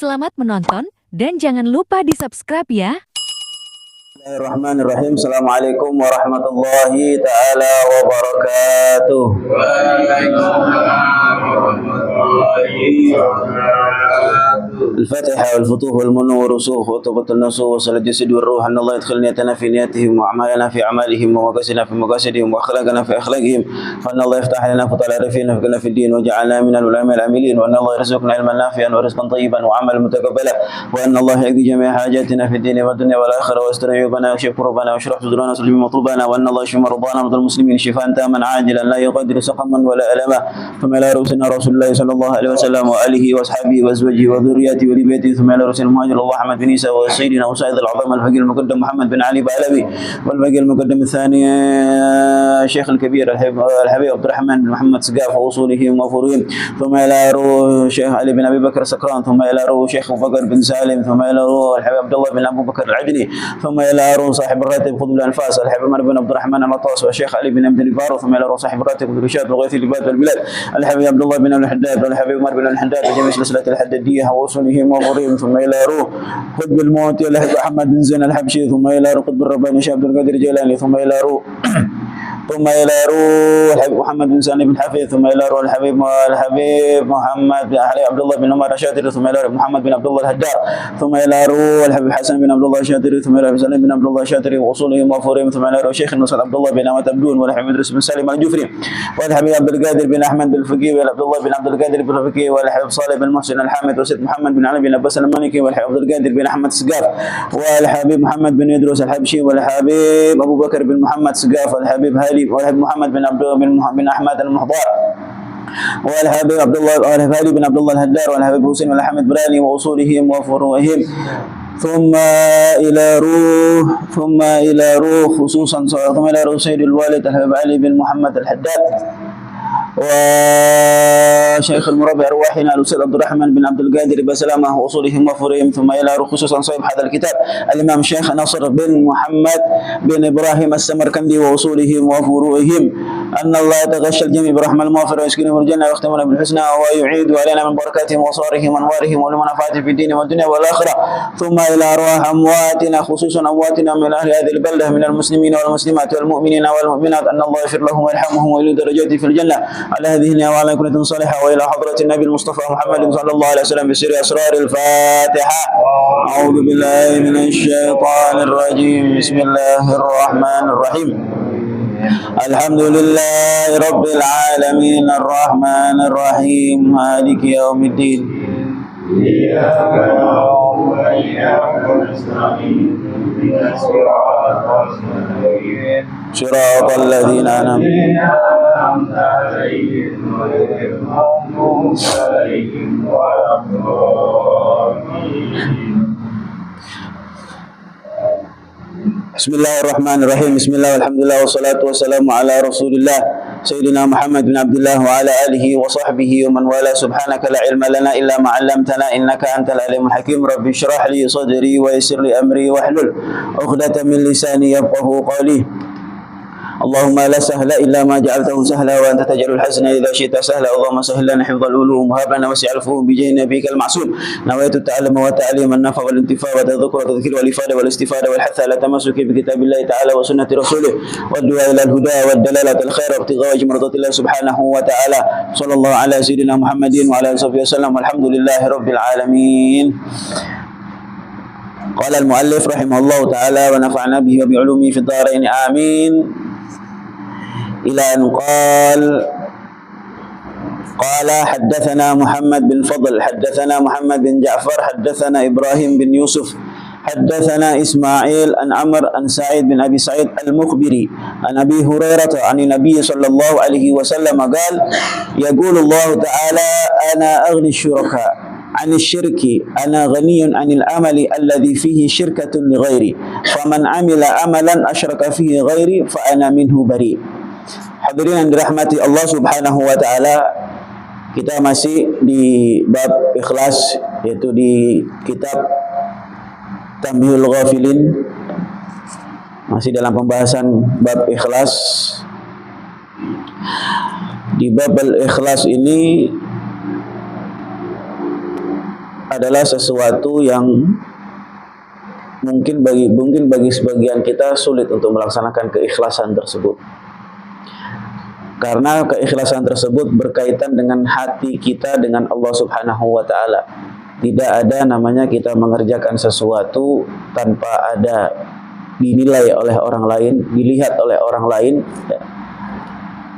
Selamat menonton dan jangan lupa di-subscribe ya. Bismillahirrahmanirrahim. Assalamualaikum warahmatullahi ta'ala wabarakatuh. الفاتحة والفتوح والمنو والرسوخ وطبة النصوص وصل الجسد والروح أن الله يدخل نيتنا في نياتهم وأعمالنا في أعمالهم ومقاصدنا في مقاصدهم وأخلاقنا في أخلاقهم وأن الله يفتح لنا فتح العارفين وفقنا في الدين وجعلنا من العلماء العاملين وأن الله يرزقنا علما نافعا ورزقا طيبا وعملا متقبلا وأن الله يقضي جميع حاجاتنا في الدين والدنيا والآخرة ويستر عيوبنا ويكشف كربنا ويشرح صدورنا ويسلم مطلوبنا وأن الله يشفي مرضانا ومرضى المسلمين شفاء تاما عاجلا لا يقدر سقما ولا ألما ثم إلى رسولنا رسول الله صلى الله عليه وسلم وآله وأصحابه وأزواجه وذريته ولبيته ثم إلى رسول المهاجر الله أحمد بن عيسى وسيدنا وسيد العظام الفقيه المقدم محمد بن علي بعلوي والفقيه المقدم الثاني الشيخ الكبير الحبيب عبد الرحمن بن محمد سقاف وأصولهم وفروعهم ثم إلى روح الشيخ علي بن أبي بكر سكران ثم إلى روح الشيخ أبو بكر بن سالم ثم إلى روح الحبيب عبد الله بن أبو بكر العدني ثم إلى روح صاحب الراتب خذ الأنفاس الحبيب عمر بن عبد الرحمن العطاس والشيخ علي بن عبد البار ثم إلى روح صاحب الراتب خذ الرشاد وغيث البلاد والبلاد الحبيب عبد الله بن الحداد والحبيب عمر بن الحداد وجميع سلسلة الحدادية وأصولهم وفروعهم ثم إلى روح قطب الموت الحبيب محمد بن زين الحبشي ثم إلى روح قطب الرباني شيخ عبد القادر الجيلاني ثم إلى روح الحبيب محمد بن سالم بن حفيظ ثم إلى روح الحبيب محمد بن عبد الله بن عمر الشاطري ثم إلى روح محمد بن عبد الله الهدار ثم إلى روح الحبيب حسن بن عبد الله الشاطري ثم إلى سالم بن عبد الله الشاطري وأصولهم وفروعهم ثم إلى روح شيخ النصر عبد الله بن أحمد أبدون والحبيب إدريس بن سالم الجفري والحبيب عبد القادر بن أحمد بن الفقيه وعبد الله بن عبد القادر بن الفقيه والحبيب صالح بن محسن الحامد وسيد محمد بن علي بن عباس المالكي والحبيب عبد القادر بن أحمد سقاف والحبيب محمد بن إدريس الحبشي والحبيب أبو بكر بن محمد سقاف والحبيب هالي والحبيب محمد بن عبد بن أحمد المحضار والحبيب عبد الله والحبيب بن عبد الله الهدار والحبيب حسين والحمد براني وأصولهم وفروعهم ثم إلى روح خصوصا ثم إلى روح سيد الوالد الحبيب علي بن محمد الحداد وشيخ المربع أرواحنا الأستاذ عبد الرحمن بن عبد القادر بسلامة وأصولهم وفروعهم ثم إلى روح خصوصا صاحب هذا الكتاب الإمام الشيخ ناصر بن محمد بن إبراهيم السمرقندي وأصولهم وفروعهم أن الله يتغشى الجميع برحمة المغفرة ويسكنهم الجنة ويختمون بالحسنى ويعيد علينا من بركاتهم وأسرارهم وأنوارهم ولمنافعتهم في الدين والدنيا والآخرة ثم إلى أرواح أمواتنا خصوصا أمواتنا من أهل هذه البلدة من المسلمين والمسلمات والمؤمنين والمؤمنات أن الله يغفر لهم ويرحمهم ويلي درجات في الجنة على هذه النية وعلى كنة صالحة وإلى حضرة النبي المصطفى محمد صلى الله عليه وسلم بسر أسرار الفاتحة. أعوذ بالله من الشيطان الرجيم. بسم الله الرحمن الرحيم. الحمد لله رب العالمين الرحمن الرحيم مالك يوم الدين. إياك نعبد وإياك نستعين اهدنا الصراط المستقيم صراط الذين أنعمت عليهم غير المغضوب عليهم ولا الضالين. بسم الله الرحمن الرحيم. بسم الله والحمد لله والصلاة والسلام على رسول الله سيدنا محمد بن عبد الله وعلى آله وصحبه ومن والاه. سبحانك لا علم لنا إلا ما علمتنا إنك أنت العليم الحكيم. رب اشرح لي صدري ويسر لي أمري واحلل عقدة من لساني يفقهوا قولي. اللهم لا سهل إلا ما جعلته سهلا وأنت تجعل الحزن إذا شئت سهلا. اللهم سهل لنا حفظ العلوم وهب لنا وسع الفهم بجاه نبيك المعصوم. نويت التعلم والتعليم النفع والانتفاع والتذكر والتذكير والإفادة والاستفادة والحث على التمسك بكتاب الله تعالى وسنة رسوله والدعاء إلى الهدى والدلالة الخير وابتغاء وجه مرضات الله سبحانه وتعالى. صلى الله على سيدنا محمد وعلى آله وصحبه وسلم والحمد لله رب العالمين. قال المؤلف رحمه الله تعالى ونفعنا به وبعلومه في الدارين آمين. إلى أن قال حدثنا محمد بن فضل حدثنا محمد بن جعفر حدثنا إبراهيم بن يوسف حدثنا إسماعيل عن عمرو عن سعيد بن أبي سعيد المخبري عن أبي هريرة عن النبي صلى الله عليه وسلم قال يقول الله تعالى أنا أغني الشركاء عن الشرك أنا غني عن العمل الذي فيه شركة لغيري فمن عمل عملا أشرك فيه غيري فأنا منه بريء. Hadirin yang dirahmati Allah Subhanahu wa taala, kita masih di bab ikhlas, yaitu di kitab Tamhihul Ghafilin. Masih dalam pembahasan bab ikhlas. Di bab ikhlas ini adalah sesuatu yang mungkin bagi sebagian kita sulit untuk melaksanakan keikhlasan tersebut. Karena keikhlasan tersebut berkaitan dengan hati kita dengan Allah Subhanahu wa taala. Tidak ada namanya kita mengerjakan sesuatu tanpa ada dinilai oleh orang lain, dilihat oleh orang lain.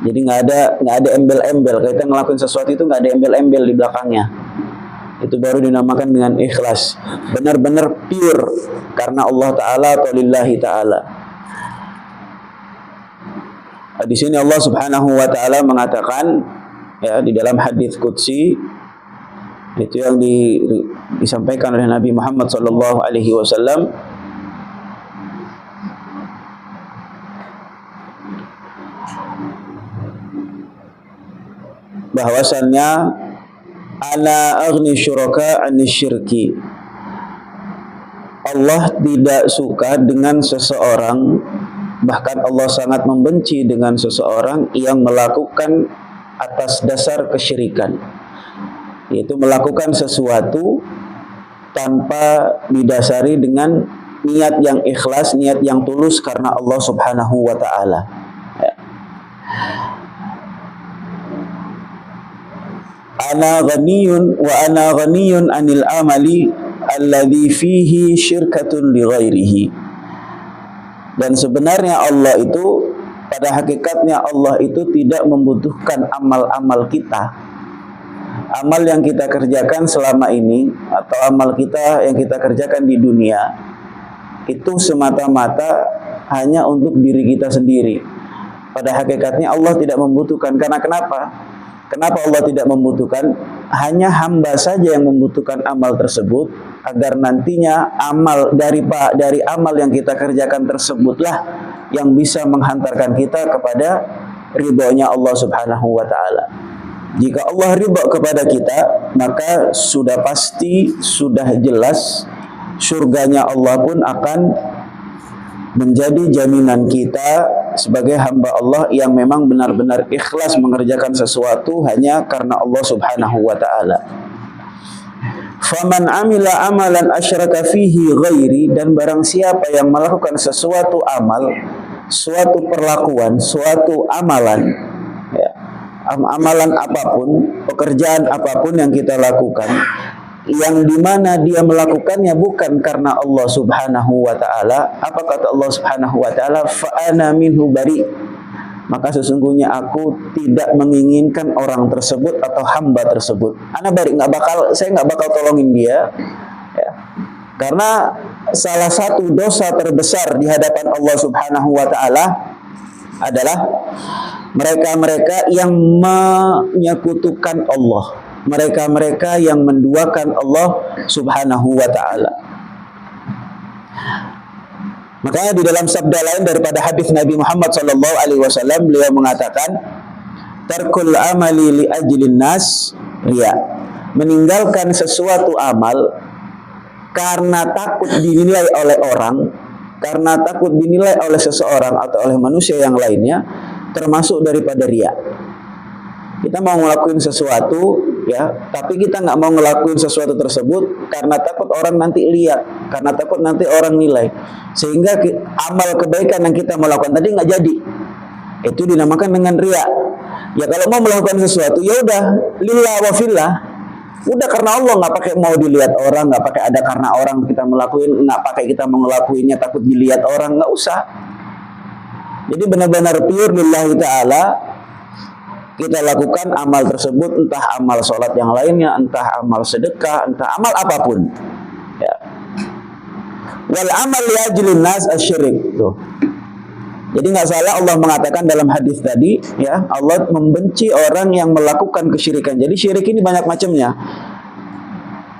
Jadi nggak ada embel-embel. Kita ngelakuin sesuatu itu nggak ada embel-embel di belakangnya. Itu baru dinamakan dengan ikhlas. Benar-benar pure karena Allah Ta'ala atau lillahi Ta'ala. Di sini Allah Subhanahu wa taala mengatakan ya di dalam hadis qudsi itu yang disampaikan oleh Nabi Muhammad sallallahu alaihi wasallam, bahwasannya ana aghni syuraka 'ani syirki. Allah tidak suka dengan seseorang, bahkan Allah sangat membenci dengan seseorang yang melakukan atas dasar kesyirikan, yaitu melakukan sesuatu tanpa didasari dengan niat yang ikhlas, niat yang tulus karena Allah Subhanahu wa taala. Ana ghaniyun anil amali alladhi fihi syirkatun li ghairihi. Dan sebenarnya Allah itu, pada hakikatnya Allah itu tidak membutuhkan amal-amal kita. Amal yang kita kerjakan selama ini atau amal kita yang kita kerjakan di dunia itu semata-mata hanya untuk diri kita sendiri. Pada hakikatnya Allah tidak membutuhkan. Karena kenapa? Kenapa Allah tidak membutuhkan? Hanya hamba saja yang membutuhkan amal tersebut, agar nantinya amal dari amal yang kita kerjakan tersebutlah yang bisa menghantarkan kita kepada ridhonya Allah Subhanahu wa taala. Jika Allah ridho kepada kita, maka sudah pasti, sudah jelas surganya Allah pun akan menjadi jaminan kita sebagai hamba Allah yang memang benar-benar ikhlas mengerjakan sesuatu hanya karena Allah Subhanahu wa taala. Faman amila amalan asyraka fihi ghairi, dan barang siapa yang melakukan sesuatu amal, suatu perlakuan, suatu amalan, ya, amalan apapun, pekerjaan apapun yang kita lakukan, yang dimana dia melakukannya bukan karena Allah Subhanahu wa ta'ala. Apa kata Allah Subhanahu wa ta'ala? Fa'ana minhu bari. Maka sesungguhnya aku tidak menginginkan orang tersebut atau hamba tersebut. Ana bari, saya nggak bakal tolongin dia, ya. Karena salah satu dosa terbesar di hadapan Allah Subhanahu wa ta'ala adalah mereka-mereka yang menyekutukan Allah, mereka-mereka yang menduakan Allah Subhanahu wa ta'ala. Makanya di dalam sabda lain daripada hadis Nabi Muhammad sallallahu alaihi wasallam, beliau mengatakan, tarkul amali li ajlin nas riya. Meninggalkan sesuatu amal karena takut dinilai oleh orang, karena takut dinilai oleh seseorang atau oleh manusia yang lainnya, termasuk daripada riya. Kita mau ngelakuin sesuatu, ya, tapi kita nggak mau ngelakuin sesuatu tersebut karena takut orang nanti lihat, karena takut nanti orang nilai, sehingga amal kebaikan yang kita melakukan tadi nggak jadi. Itu dinamakan dengan riya. Ya kalau mau melakukan sesuatu, ya udah lillah wa fillah, udah karena Allah, nggak pakai mau dilihat orang, nggak pakai ada karena orang kita melakuin, nggak pakai kita mau ngelakuinnya takut dilihat orang, nggak usah. Jadi benar-benar pure lillahi ta'ala kita lakukan amal tersebut, entah amal sholat yang lainnya, entah amal sedekah, entah amal apapun, ya. Wal amal li ajlin nas asyirik. Tuh. Jadi nggak salah Allah mengatakan dalam hadis tadi, ya, Allah membenci orang yang melakukan kesyirikan. Jadi syirik ini banyak macamnya.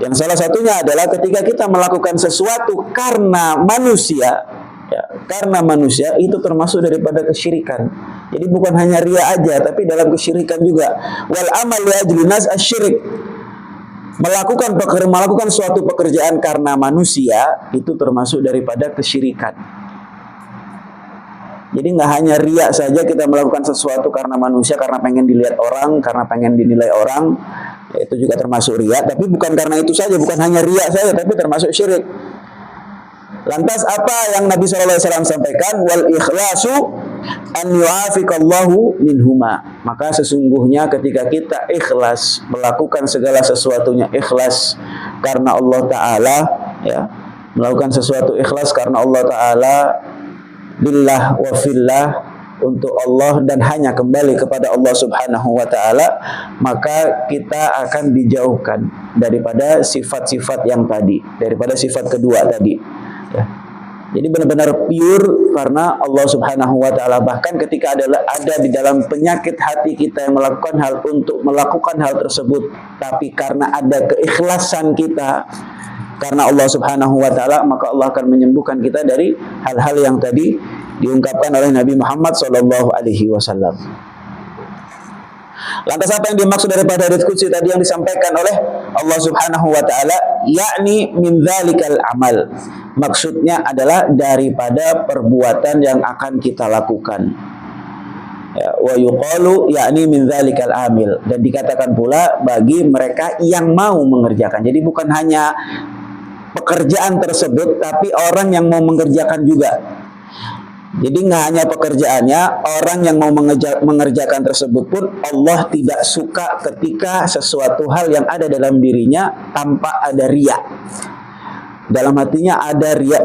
Yang salah satunya adalah ketika kita melakukan sesuatu karena manusia, ya, karena manusia, itu termasuk daripada kesyirikan. Jadi bukan hanya riya aja, tapi dalam kesyirikan juga. Wal amal li ajlin nas asyirik. Melakukan suatu pekerjaan karena manusia itu termasuk daripada kesyirikan. Jadi nggak hanya riya saja kita melakukan sesuatu karena manusia, karena pengen dilihat orang, karena pengen dinilai orang, Itu juga termasuk riya, tapi bukan karena itu saja, bukan hanya riya saja, tapi termasuk syirik. Lantas apa yang Nabi SAW sampaikan? Wal ikhlasu an yu'afiqallahu minhuma. Maka sesungguhnya ketika kita ikhlas melakukan segala sesuatunya ikhlas karena Allah Ta'ala, ya, melakukan sesuatu ikhlas karena Allah Ta'ala, billah wa fillah, untuk Allah dan hanya kembali kepada Allah Subhanahu wa Ta'ala, maka kita akan dijauhkan daripada sifat-sifat yang tadi, daripada sifat kedua tadi, ya. Jadi benar-benar pure karena Allah Subhanahu wa Ta'ala. Bahkan ketika ada di dalam penyakit hati kita yang melakukan hal untuk melakukan hal tersebut, tapi karena ada keikhlasan kita karena Allah Subhanahu wa Ta'ala, maka Allah akan menyembuhkan kita dari hal-hal yang tadi diungkapkan oleh Nabi Muhammad sallallahu alaihi wasallam. Lantas apa yang dimaksud daripada hadits qudsi tadi yang disampaikan oleh Allah Subhanahu wa Ta'ala? Yakni min dzalikal amal. Maksudnya adalah daripada perbuatan yang akan kita lakukan. Ya, wa yuqalu yakni min dzalikal amil, dan dikatakan pula bagi mereka yang mau mengerjakan. Jadi bukan hanya pekerjaan tersebut, tapi orang yang mau mengerjakan juga. Jadi nggak hanya pekerjaannya, orang yang mau mengerjakan tersebut pun Allah tidak suka ketika sesuatu hal yang ada dalam dirinya tanpa ada riya. Dalam hatinya ada riya.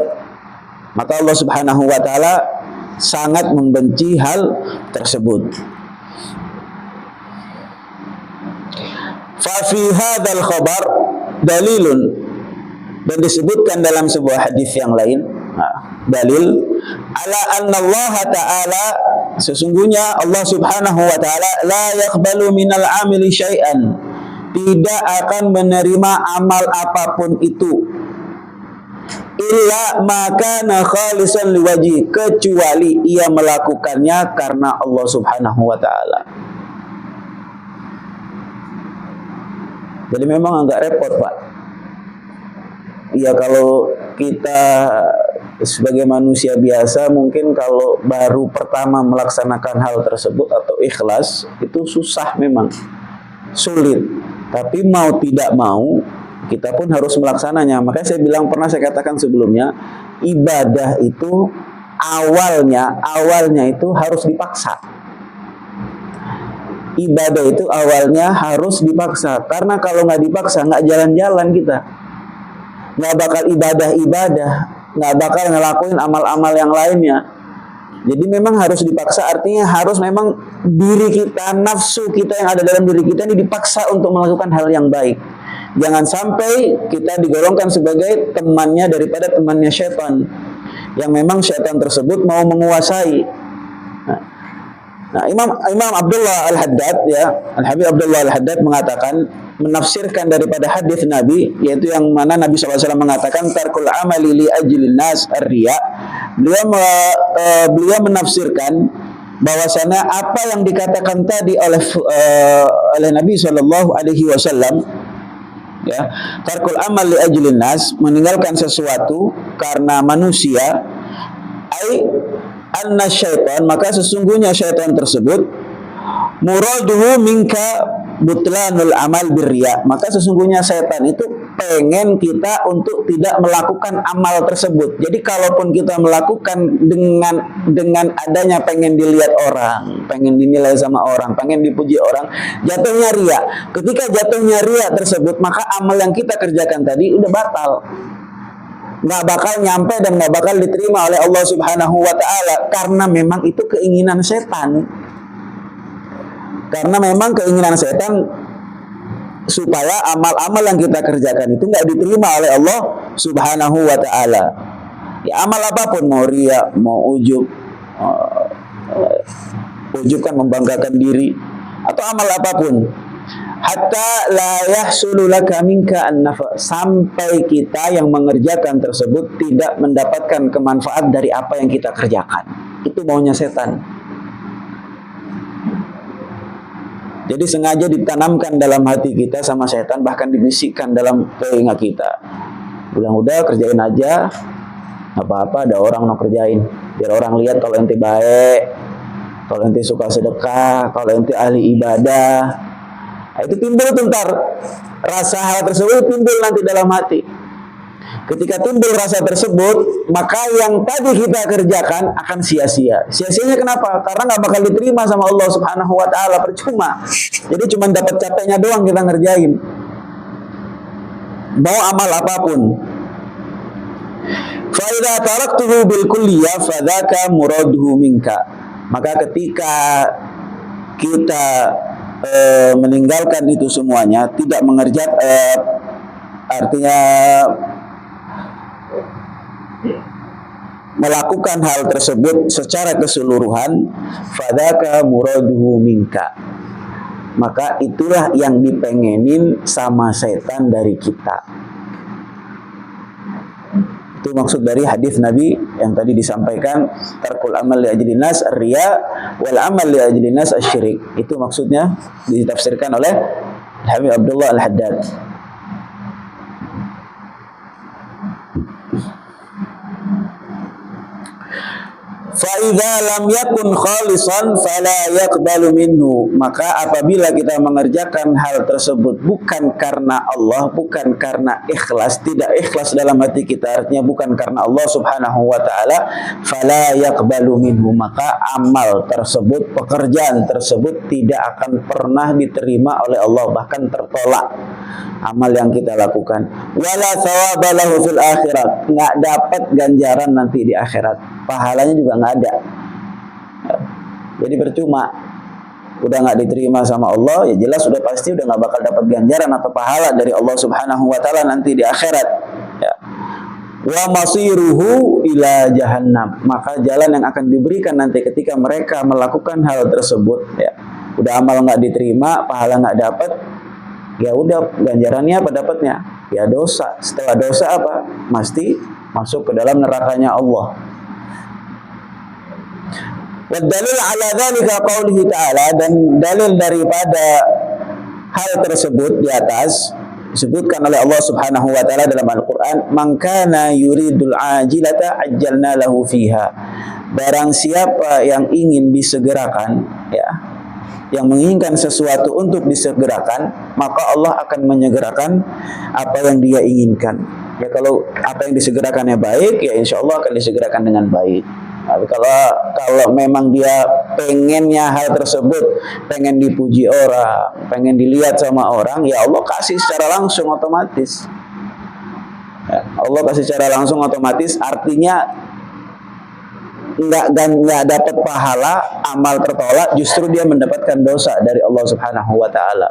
Maka Allah Subhanahu wa Ta'ala sangat membenci hal tersebut. Fa fi hadzal khabar dalilun, dan disebutkan dalam sebuah hadis yang lain, dalil ala anna Allah Ta'ala, sesungguhnya Allah Subhanahu wa Ta'ala la yaqbalu minal amili syai'an, tidak akan menerima amal apapun itu, illa maka khalisan liwaji, kecuali ia melakukannya karena Allah Subhanahu wa Ta'ala. Jadi memang agak repot, Pak. Ya, kalau kita sebagai manusia biasa mungkin kalau baru pertama melaksanakan hal tersebut atau ikhlas itu susah, memang sulit. Tapi mau tidak mau kita pun harus melaksananya. Makanya saya bilang, pernah saya katakan sebelumnya, ibadah itu awalnya itu harus dipaksa. Ibadah itu awalnya harus dipaksa, karena kalau nggak dipaksa nggak jalan-jalan kita. Nggak bakal ibadah, nggak bakal ngelakuin amal-amal yang lainnya. Jadi memang harus dipaksa, artinya harus memang diri kita, nafsu kita yang ada dalam diri kita ini dipaksa untuk melakukan hal yang baik. Jangan sampai kita digolongkan sebagai temannya daripada temannya syaitan, yang memang syaitan tersebut mau menguasai. Nah, Imam Abdullah Al-Haddad, ya, Al-Habib Abdullah Al-Haddad mengatakan, menafsirkan daripada hadis Nabi, yaitu yang mana Nabi SAW mengatakan tarkul amali li ajlin nas ar-riya. Beliau menafsirkan bahwasanya apa yang dikatakan tadi oleh Nabi SAW, ya, tarkul amal li ajlin nas, meninggalkan sesuatu karena manusia, anna syaitan, maka sesungguhnya syaitan tersebut muraduhu minka butlanul amal birriya, maka sesungguhnya syaitan itu pengen kita untuk tidak melakukan amal tersebut. Jadi kalaupun kita melakukan dengan adanya pengen dilihat orang, pengen dinilai sama orang, pengen dipuji orang, jatuhnya riya. Ketika jatuhnya riya tersebut, maka amal yang kita kerjakan tadi udah batal, nggak bakal nyampe dan nggak bakal diterima oleh Allah Subhanahu wa Ta'ala, karena memang itu keinginan setan. Karena memang keinginan setan supaya amal-amal yang kita kerjakan itu nggak diterima oleh Allah Subhanahu wa Ta'ala. Ya, amal apapun, mau riya, mau ujub kan membanggakan diri, atau amal apapun, hatta la yahsulu laka minka an-nafa, sampai kita yang mengerjakan tersebut tidak mendapatkan kemanfaat dari apa yang kita kerjakan. Itu maunya setan. Jadi sengaja ditanamkan dalam hati kita sama setan, bahkan dibisikkan dalam telinga kita, bilang udah kerjain aja, nggak apa-apa, ada orang mau kerjain, biar orang lihat kalau ente baik, kalau ente suka sedekah, kalau ente ahli ibadah. Itu timbul bentar. Rasa hal tersebut timbul nanti dalam hati. Ketika timbul rasa tersebut, maka yang tadi kita kerjakan akan sia-sia. Sia-sianya kenapa? Karena nggak bakal diterima sama Allah Subhanahu wa Ta'ala, percuma. Jadi cuma dapat capeknya doang kita ngerjain. Mau amal apapun. Fa idza taraktuhu bil kulliyah fadzaka muraduhu minka. Maka ketika kita meninggalkan itu semuanya, tidak mengerjakan, artinya melakukan hal tersebut secara keseluruhan, fadzaka muraduhu minka, maka itulah yang dipengenin sama setan dari kita. Itu maksud dari hadis Nabi yang tadi disampaikan, tarkul amal li ajlin nas ar-riya wal amal li ajlin nas asy-syirik. Itu maksudnya ditafsirkan oleh Habib Abdullah Al-Haddad. Fa'idha lam yakun khalisan fala yaqbalu minhu. Maka apabila kita mengerjakan hal tersebut bukan karena Allah, bukan karena ikhlas, tidak ikhlas dalam hati kita, artinya bukan karena Allah Subhanahu wa Ta'ala, fala yaqbalu minhu, maka amal tersebut, pekerjaan tersebut tidak akan pernah diterima oleh Allah, bahkan tertolak amal yang kita lakukan. Wala thawaba lahu fil akhirat, nggak dapat ganjaran nanti di akhirat, pahalanya juga nggak ada. Jadi percuma, udah nggak diterima sama Allah, ya jelas sudah pasti udah nggak bakal dapat ganjaran atau pahala dari Allah Subhanahu wa Ta'ala nanti di akhirat. Ya. Wa masiruhu ila jahannam, maka jalan yang akan diberikan nanti ketika mereka melakukan hal tersebut, ya udah amal nggak diterima, pahala nggak dapat, ya udah ganjarannya apa dapatnya? Ya dosa. Setelah dosa apa? Mesti masuk ke dalam nerakanya Allah. Wa dalil ala dzalika qauluhu ta'ala, dan dalil daripada hal tersebut di atas disebutkan oleh Allah Subhanahu wa Ta'ala dalam Al-Qur'an, man kana yuridul ajilata ajjalna lahu fiha. Barang siapa yang ingin disegerakan, ya, yang menginginkan sesuatu untuk disegerakan, maka Allah akan menyegerakan apa yang dia inginkan. Ya kalau apa yang disegerakannya baik, ya insya Allah akan disegerakan dengan baik. Tapi kalau memang dia pengennya hal tersebut, pengen dipuji orang, pengen dilihat sama orang, ya Allah kasih secara langsung otomatis. Ya, Allah kasih secara langsung otomatis, artinya nggak dapat pahala, amal tertolak, justru dia mendapatkan dosa dari Allah Subhanahu wa Ta'ala.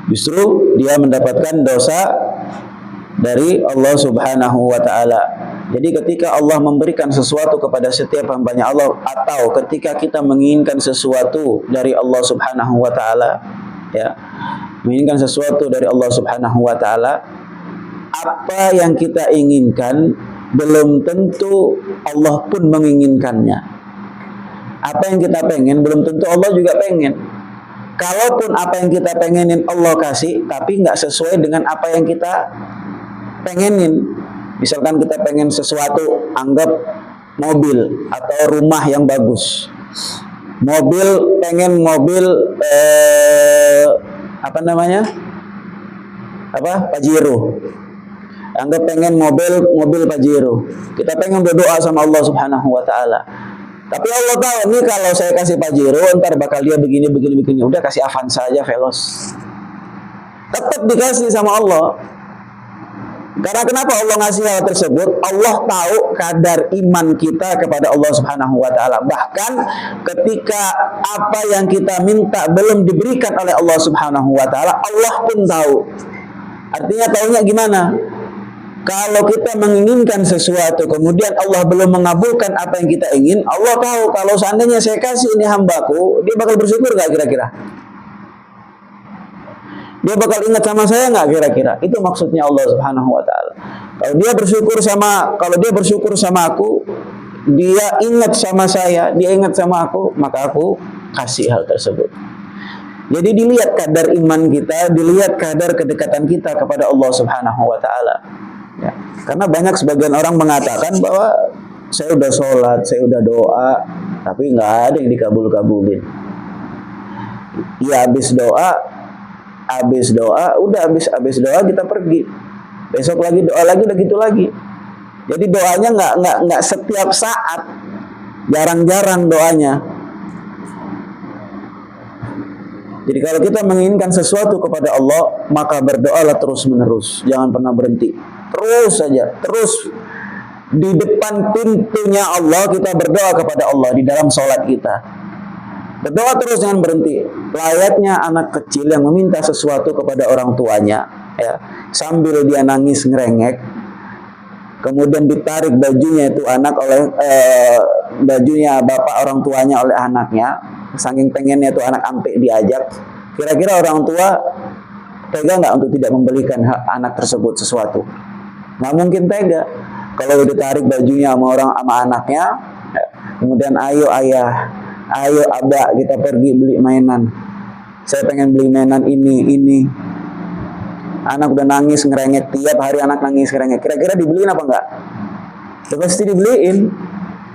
Justru dia mendapatkan dosa dari Allah Subhanahu wa Ta'ala. Jadi ketika Allah memberikan sesuatu kepada setiap hambanya Allah, atau ketika kita menginginkan sesuatu dari Allah Subhanahu wa Ta'ala, ya, menginginkan sesuatu dari Allah Subhanahu wa Ta'ala, apa yang kita inginkan belum tentu Allah pun menginginkannya. Apa yang kita pengen belum tentu Allah juga pengen. Kalaupun apa yang kita pengenin Allah kasih, tapi nggak sesuai dengan apa yang kita pengenin. Misalkan kita pengen sesuatu, anggap mobil atau rumah yang bagus. Pengen mobil apa namanya? Pajero. Anggap pengen mobil Pajero. Kita pengen berdoa sama Allah Subhanahu wa Ta'ala. Tapi Allah tahu nih kalau saya kasih Pajero ntar bakal dia begini. Udah kasih Avanza aja, Veloz. Tetap dikasih sama Allah. Karena kenapa Allah ngasih hal tersebut? Allah tahu kadar iman kita kepada Allah Subhanahu wa Ta'ala. Bahkan ketika apa yang kita minta belum diberikan oleh Allah Subhanahu wa Ta'ala, Allah pun tahu. Artinya tahunya gimana? Kalau kita menginginkan sesuatu, kemudian Allah belum mengabulkan apa yang kita ingin, Allah tahu kalau seandainya saya kasih ini hambaku, dia bakal bersyukur nggak kira-kira? Dia bakal ingat sama saya nggak kira-kira? Itu maksudnya Allah Subhanahu wa Ta'ala. Kalau dia bersyukur sama aku, dia ingat sama saya, dia ingat sama aku, maka aku kasih hal tersebut. Jadi dilihat kadar iman kita, dilihat kadar kedekatan kita kepada Allah Subhanahu wa Ta'ala. Ya. Karena banyak sebagian orang mengatakan bahwa saya udah sholat, saya udah doa, tapi nggak ada yang dikabul-kabulin. Ya habis doa, udah habis doa kita pergi. Besok lagi doa lagi, udah gitu lagi. Jadi doanya nggak setiap saat, jarang-jarang doanya. Jadi kalau kita menginginkan sesuatu kepada Allah, maka berdoalah terus menerus, jangan pernah berhenti. Terus saja, terus di depan pintunya Allah kita berdoa kepada Allah di dalam sholat kita. Berdoa terus jangan berhenti. Layaknya anak kecil yang meminta sesuatu kepada orang tuanya, ya, sambil dia nangis ngerengek, kemudian ditarik bajunya itu anak oleh bajunya bapak orang tuanya oleh anaknya, saking pengennya itu anak ampe diajak. Kira-kira orang tua tega nggak untuk tidak membelikan anak tersebut sesuatu? Nggak mungkin tega. Kalau ditarik bajunya sama anaknya, kemudian ayo ayah, ayo abah, kita pergi beli mainan. Saya pengen beli mainan ini. Anak udah nangis ngerengek, tiap hari anak nangis ngerengek. Kira-kira dibeliin apa enggak? Ya pasti dibeliin.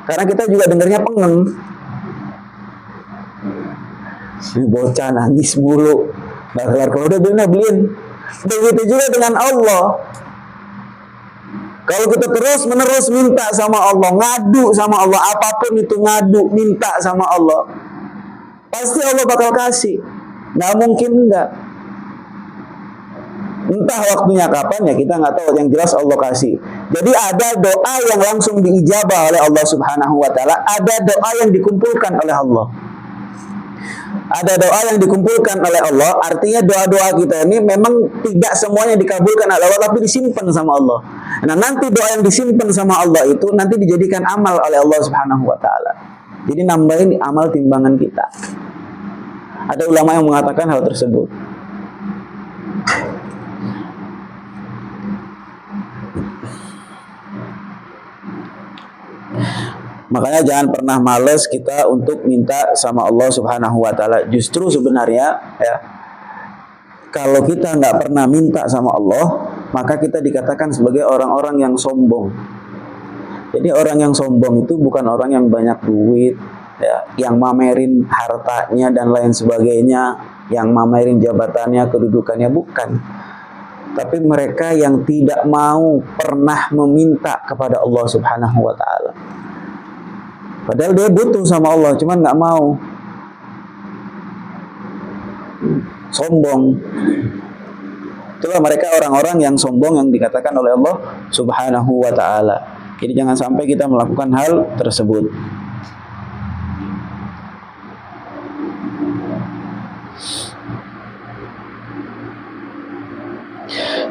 Karena kita juga dengarnya pengeng. Si bocah nangis mulu. Nggak kelar, kalau udah beliin. Begitu juga dengan Allah. Kalau kita terus menerus minta sama Allah, ngadu sama Allah, apapun itu ngadu, minta sama Allah, pasti Allah bakal kasih. Nggak mungkin enggak. Entah waktunya kapan, ya kita nggak tahu. Yang jelas Allah kasih. Jadi ada doa yang langsung diijabah oleh Allah Subhanahu wa Ta'ala, ada doa yang dikumpulkan oleh Allah. Ada doa yang dikumpulkan oleh Allah, artinya doa-doa kita ini memang tidak semuanya dikabulkan oleh Allah, tapi disimpan sama Allah. Nah, nanti doa yang disimpan sama Allah itu nanti dijadikan amal oleh Allah Subhanahu wa Ta'ala. Jadi nambahin amal timbangan kita. Ada ulama yang mengatakan hal tersebut. Makanya jangan pernah males kita untuk minta sama Allah Subhanahu wa Ta'ala. Justru sebenarnya, ya, kalau kita nggak pernah minta sama Allah, maka kita dikatakan sebagai orang-orang yang sombong. Jadi orang yang sombong itu bukan orang yang banyak duit, ya, yang mamerin hartanya dan lain sebagainya, yang mamerin jabatannya, kedudukannya, bukan. Tapi mereka yang tidak mau pernah meminta kepada Allah Subhanahu wa Ta'ala. Padahal dia butuh sama Allah, cuman nggak mau. Sombong. Itulah mereka orang-orang yang sombong yang dikatakan oleh Allah Subhanahu wa Ta'ala. Jadi jangan sampai kita melakukan hal tersebut.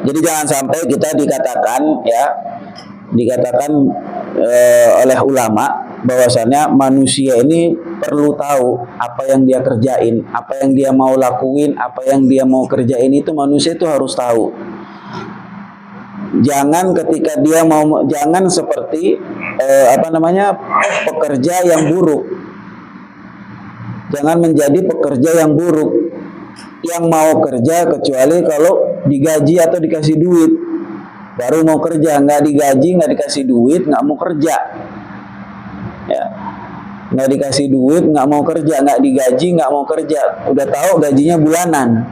Jadi jangan sampai kita dikatakan, ya, oleh ulama bahwasannya manusia ini perlu tahu apa yang dia kerjain, apa yang dia mau lakuin, apa yang dia mau kerjain itu manusia itu harus tahu. Jangan ketika dia mau, jangan seperti pekerja yang buruk. Jangan menjadi pekerja yang buruk yang mau kerja kecuali kalau digaji atau dikasih duit baru mau kerja. Nggak digaji, nggak dikasih duit, nggak mau kerja. Ya, nggak dikasih duit, nggak mau kerja, nggak digaji, nggak mau kerja. Udah tahu gajinya bulanan,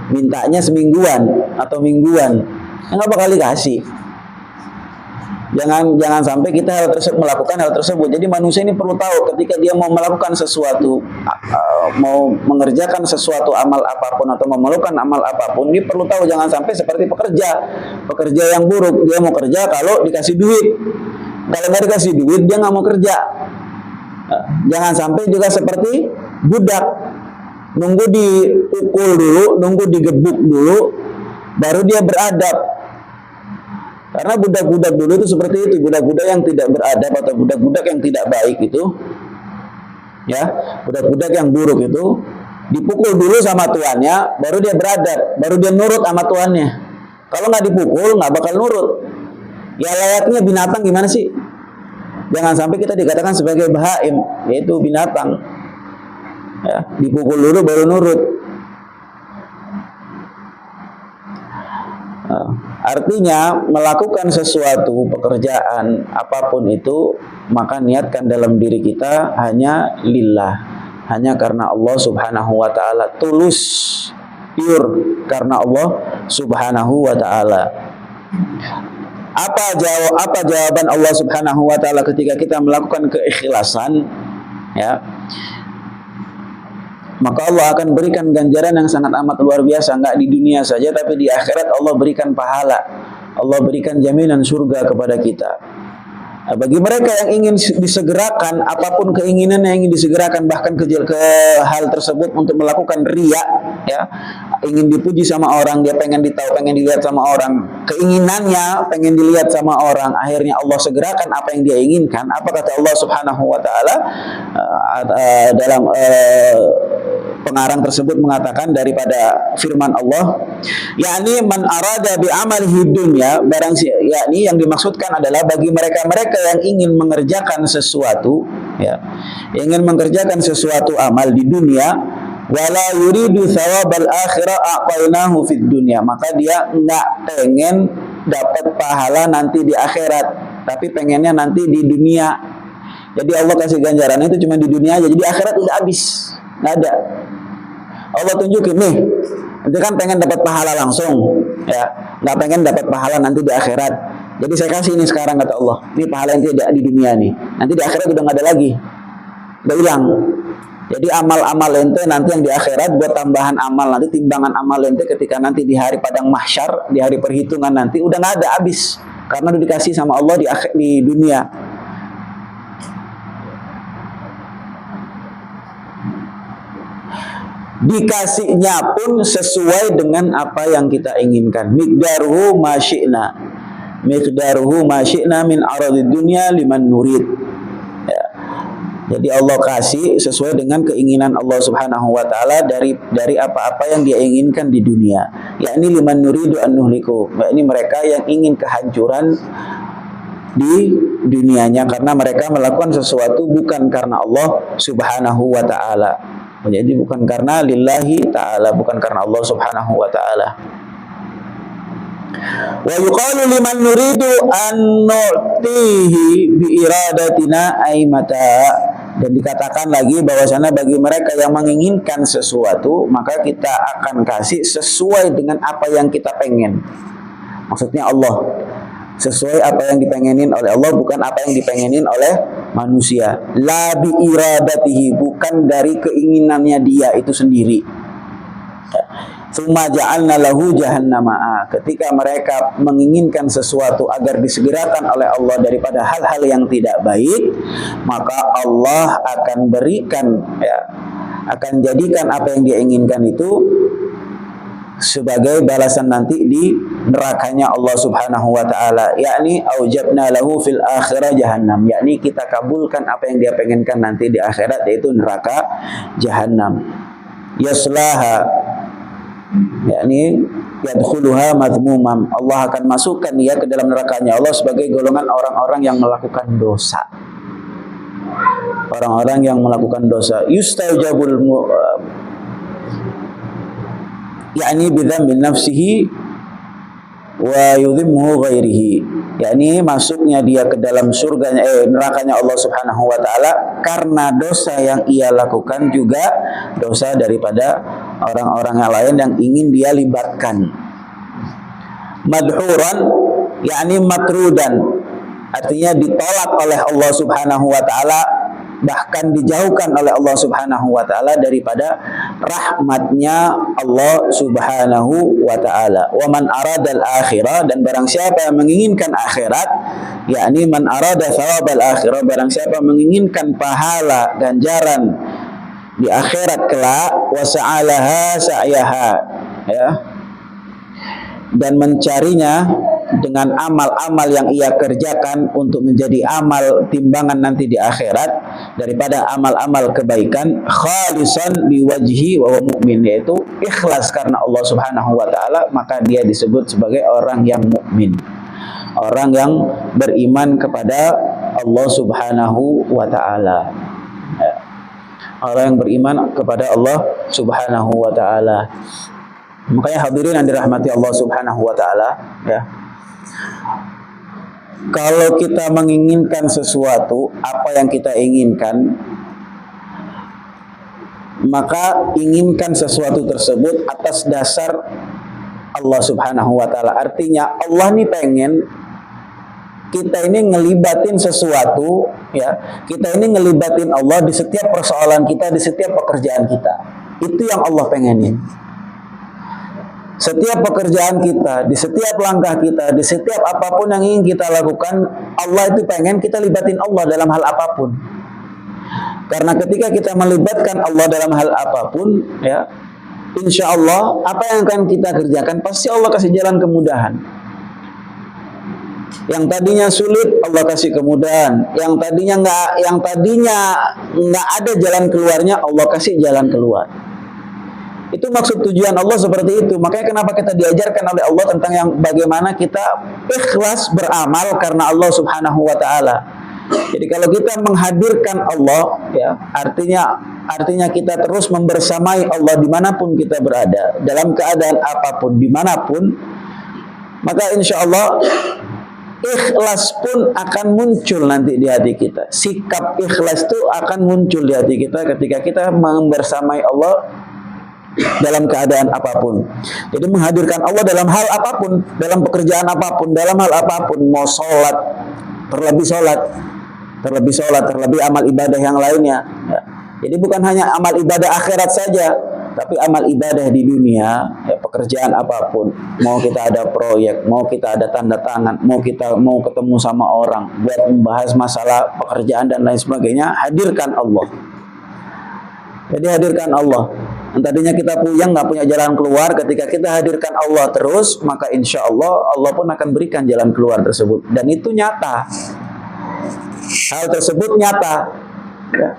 mintanya semingguan atau mingguan, nggak bakal dikasih. Jangan sampai kita melakukan hal tersebut. Jadi manusia ini perlu tahu ketika dia mau melakukan sesuatu, mau mengerjakan sesuatu amal apapun atau melakukan amal apapun, dia perlu tahu jangan sampai seperti pekerja yang buruk. Dia mau kerja kalau dikasih duit. Kalau nggak dikasih duit, dia nggak mau kerja. Jangan sampai juga seperti budak, nunggu dipukul dulu, nunggu digebuk dulu, baru dia beradab. Karena budak-budak dulu itu seperti itu, budak-budak yang tidak beradab atau budak-budak yang tidak baik itu, ya, budak-budak yang buruk itu dipukul dulu sama tuannya, baru dia beradab, baru dia nurut sama tuannya. Kalau nggak dipukul, nggak bakal nurut. Ya layaknya binatang gimana sih? Jangan sampai kita dikatakan sebagai bahaim, yaitu binatang. Ya, dipukul dulu baru nurut. Artinya melakukan sesuatu pekerjaan apapun itu, maka niatkan dalam diri kita hanya lillah, hanya karena Allah Subhanahu wa taala, tulus, pure karena Allah Subhanahu wa taala. Apa jawaban Allah Subhanahu wa taala ketika kita melakukan keikhlasan, ya? Maka Allah akan berikan ganjaran yang sangat amat luar biasa, enggak di dunia saja tapi di akhirat Allah berikan pahala. Allah berikan jaminan surga kepada kita. Nah, bagi mereka yang ingin disegerakan, apapun keinginan yang ingin disegerakan, bahkan ke hal tersebut untuk melakukan riya, ya, ingin dipuji sama orang, dia pengen pengen dilihat sama orang, keinginannya pengen dilihat sama orang, akhirnya Allah segerakan apa yang dia inginkan. Apa kata Allah Subhanahu wa taala dalam pengarang tersebut mengatakan daripada firman Allah, yakni man arada bi amalihi dunya, yakni yang dimaksudkan adalah bagi mereka-mereka yang ingin mengerjakan sesuatu, ya, ingin mengerjakan sesuatu amal di dunia, wala yuridu thawabal akhirah aqainahu fid dunya, maka dia enggak pengen dapat pahala nanti di akhirat, tapi pengennya nanti di dunia. Jadi Allah kasih ganjaran itu cuma di dunia aja, jadi akhirat udah habis, nggak ada. Allah tunjukin nih, nanti kan pengen dapat pahala langsung, ya, nggak pengen dapat pahala nanti di akhirat. Jadi saya kasih ini sekarang, kata Allah, ini pahala yang tidak di dunia nih, nanti di akhirat udah nggak ada lagi, udah hilang. Jadi amal-amal ente nanti yang di akhirat buat tambahan amal, nanti timbangan amal ente ketika nanti di hari padang mahsyar, di hari perhitungan nanti udah nggak ada, habis, karena udah dikasih sama Allah di dunia. Dikasihnya pun sesuai dengan apa yang kita inginkan. Miqdaruhu ma syi'na. Miqdaruhu ma syi'na min aradid dunya liman nurid. Ya. Jadi Allah kasih sesuai dengan keinginan Allah Subhanahu wa taala dari apa-apa yang dia inginkan di dunia. Yakni liman nuridu an nuhliku. Ini mereka yang ingin kehancuran di dunianya karena mereka melakukan sesuatu bukan karena Allah Subhanahu wa taala. Jadi bukan karena lillahi ta'ala, bukan karena Allah Subhanahu wa ta'ala. Wa yuqalu liman nuridu an nu'tihi bi iradatina ay mata. Dan dikatakan lagi bahwasanya bagi mereka yang menginginkan sesuatu, maka kita akan kasih sesuai dengan apa yang kita pengen. Maksudnya Allah, sesuai apa yang dipengenin oleh Allah, bukan apa yang dipengenin oleh manusia. La bi iradatihi, bukan dari keinginannya dia itu sendiri. Tsumma ja'alna lahu jahannama. Ketika mereka menginginkan sesuatu agar disegerakan oleh Allah daripada hal-hal yang tidak baik, maka Allah akan berikan, ya, akan jadikan apa yang dia inginkan itu sebagai balasan nanti di nerakanya Allah Subhanahu wa taala, yakni aujabna lahu fil akhirah jahannam, yakni kita kabulkan apa yang dia pengenkan nanti di akhirat, yaitu neraka jahannam. Yaslaha, yakni yadkhuluha madhmumam, Allah akan masukkan dia ke dalam nerakanya Allah sebagai golongan orang-orang yang melakukan dosa. Orang-orang yang melakukan dosa. Yustajabul yakni bidzambi nafsihi wa yudhimmuhu ghairihi, yakni masuknya dia ke dalam surganya nerakanya Allah Subhanahu wa taala karena dosa yang ia lakukan, juga dosa daripada orang-orang yang lain yang ingin dia libatkan. Madhuran, yakni matrudan, artinya ditolak oleh Allah Subhanahu wa taala, bahkan dijauhkan oleh Allah Subhanahu wa taala daripada rahmatnya Allah Subhanahu wa taala. Wa man aradal akhirah, dan barang siapa yang menginginkan akhirat, yakni man arada thawabal akhirah, barang siapa menginginkan pahala ganjaran di akhirat kelak, wa sa'alaha sa'yaha, ya, dan mencarinya dengan amal-amal yang ia kerjakan untuk menjadi amal timbangan nanti di akhirat daripada amal-amal kebaikan, khalisan liwajhi wa mu'min, yaitu ikhlas karena Allah Subhanahu wa taala, maka dia disebut sebagai orang yang mukmin, orang yang beriman kepada Allah Subhanahu wa taala. Orang yang beriman kepada Allah Subhanahu wa taala. Makanya hadirin yang dirahmati Allah Subhanahu wa taala, ya. Kalau kita menginginkan sesuatu, apa yang kita inginkan, maka inginkan sesuatu tersebut atas dasar Allah Subhanahu wa taala. Artinya Allah nih pengen kita ini ngelibatin sesuatu, ya. Kita ini ngelibatin Allah di setiap persoalan kita, di setiap pekerjaan kita. Itu yang Allah pengenin. Setiap pekerjaan kita, di setiap langkah kita, di setiap apapun yang ingin kita lakukan, Allah itu pengen kita libatin Allah dalam hal apapun. Karena ketika kita melibatkan Allah dalam hal apapun, ya, insya Allah apa yang akan kita kerjakan pasti Allah kasih jalan kemudahan. Yang tadinya sulit Allah kasih kemudahan, yang tadinya nggak ada jalan keluarnya Allah kasih jalan keluar. Itu maksud tujuan Allah seperti itu. Makanya kenapa kita diajarkan oleh Allah tentang yang bagaimana kita ikhlas beramal karena Allah Subhanahu wa taala. Jadi kalau kita menghadirkan Allah, ya, artinya kita terus membersamai Allah dimanapun kita berada, dalam keadaan apapun, dimanapun, maka insya Allah ikhlas pun akan muncul nanti di hati kita. Sikap ikhlas itu akan muncul di hati kita ketika kita membersamai Allah dalam keadaan apapun. Jadi menghadirkan Allah dalam hal apapun, dalam pekerjaan apapun, dalam hal apapun, mau sholat, terlebih amal ibadah yang lainnya. Ya. Jadi bukan hanya amal ibadah akhirat saja, tapi amal ibadah di dunia, ya, pekerjaan apapun, mau kita ada proyek, mau kita ada tanda tangan, mau ketemu sama orang, buat membahas masalah pekerjaan dan lain sebagainya, hadirkan Allah. Jadi hadirkan Allah. Yang tadinya kita puyeng, nggak punya jalan keluar, ketika kita hadirkan Allah terus, maka insya Allah Allah pun akan berikan jalan keluar tersebut. Dan itu nyata. Hal tersebut nyata. Ya.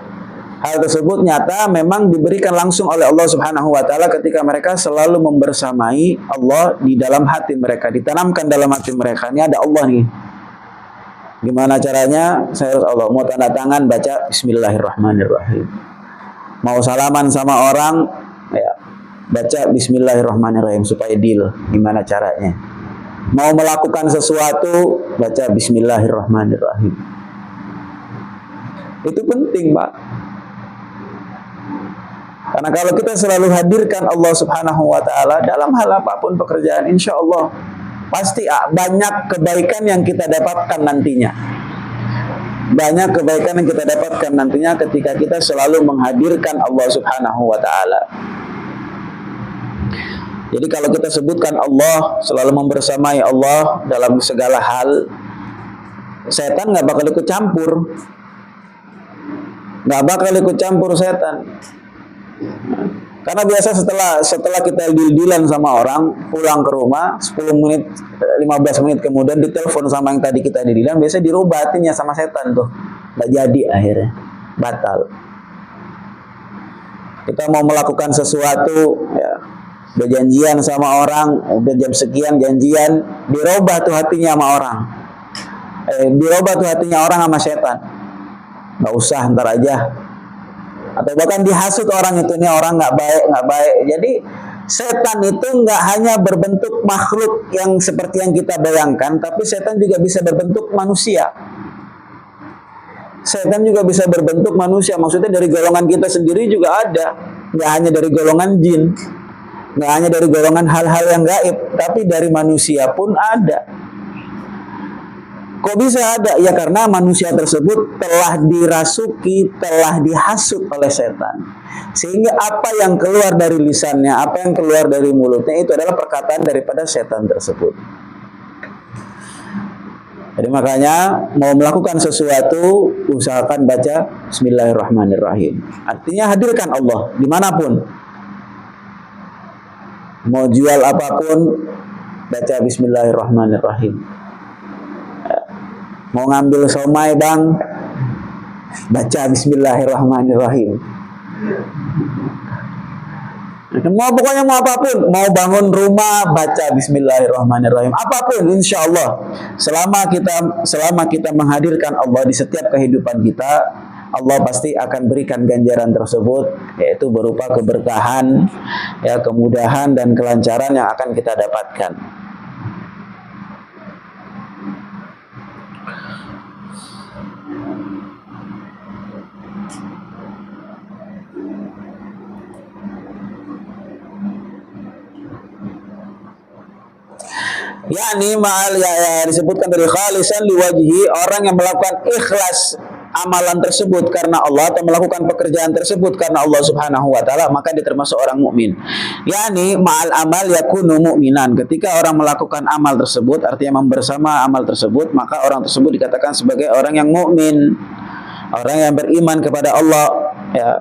Hal tersebut nyata memang diberikan langsung oleh Allah Subhanahu wa taala ketika mereka selalu membersamai Allah di dalam hati mereka, ditanamkan dalam hati mereka. Ini ada Allah nih. Gimana caranya? Saya harus Allah. Mau tanda tangan baca Bismillahirrahmanirrahim. Mau salaman sama orang, ya, baca Bismillahirrahmanirrahim supaya deal. Gimana caranya? Mau melakukan sesuatu, baca Bismillahirrahmanirrahim. Itu penting, Pak. Karena kalau kita selalu hadirkan Allah Subhanahu wa taala dalam hal apapun pekerjaan, insya Allah pasti banyak kebaikan yang kita dapatkan nantinya. Banyak kebaikan yang kita dapatkan nantinya ketika kita selalu menghadirkan Allah Subhanahu wa taala. Jadi kalau kita sebutkan Allah, selalu membersamai Allah dalam segala hal, setan nggak bakal ikut campur. Nggak bakal ikut campur setan. Karena biasa setelah kita deal-dealan sama orang, pulang ke rumah 10 menit 15 menit kemudian ditelepon sama yang tadi kita dealan, biasa dirubah hatinya sama setan tuh. Nggak jadi akhirnya, batal. Kita mau melakukan sesuatu, ya, udah janjian sama orang, udah jam sekian janjian, dirubah tuh hatinya sama orang. Dirubah tuh hatinya orang sama setan. Nggak usah, ntar aja. Atau bahkan dihasut orang itu, nih orang nggak baik. Jadi setan itu nggak hanya berbentuk makhluk yang seperti yang kita bayangkan, tapi setan juga bisa berbentuk manusia. Setan juga bisa berbentuk manusia, maksudnya dari golongan kita sendiri juga ada, nggak hanya dari golongan jin, nggak hanya dari golongan hal-hal yang gaib, tapi dari manusia pun ada. Kok bisa ada? Ya karena manusia tersebut telah dirasuki, telah dihasut oleh setan. Sehingga apa yang keluar dari lisannya, apa yang keluar dari mulutnya itu adalah perkataan daripada setan tersebut. Jadi makanya mau melakukan sesuatu, usahakan baca Bismillahirrahmanirrahim. Artinya hadirkan Allah dimanapun. Mau jual apapun, baca Bismillahirrahmanirrahim. Mau ngambil somai, Bang, baca Bismillahirrahmanirrahim. Pokoknya mau apapun, mau bangun rumah, baca Bismillahirrahmanirrahim. Apapun, insya Allah, selama kita menghadirkan Allah di setiap kehidupan kita, Allah pasti akan berikan ganjaran tersebut, yaitu berupa keberkahan, ya, kemudahan dan kelancaran yang akan kita dapatkan. yakni ma'al disebutkan dari khalisan liwajhi, orang yang melakukan ikhlas amalan tersebut karena Allah atau melakukan pekerjaan tersebut karena Allah Subhanahu wa taala, maka dia termasuk orang mukmin. Yani ma'al amal yakunu mu'minan. Ketika orang melakukan amal tersebut, artinya membersama amal tersebut, maka orang tersebut dikatakan sebagai orang yang mukmin, orang yang beriman kepada Allah, ya.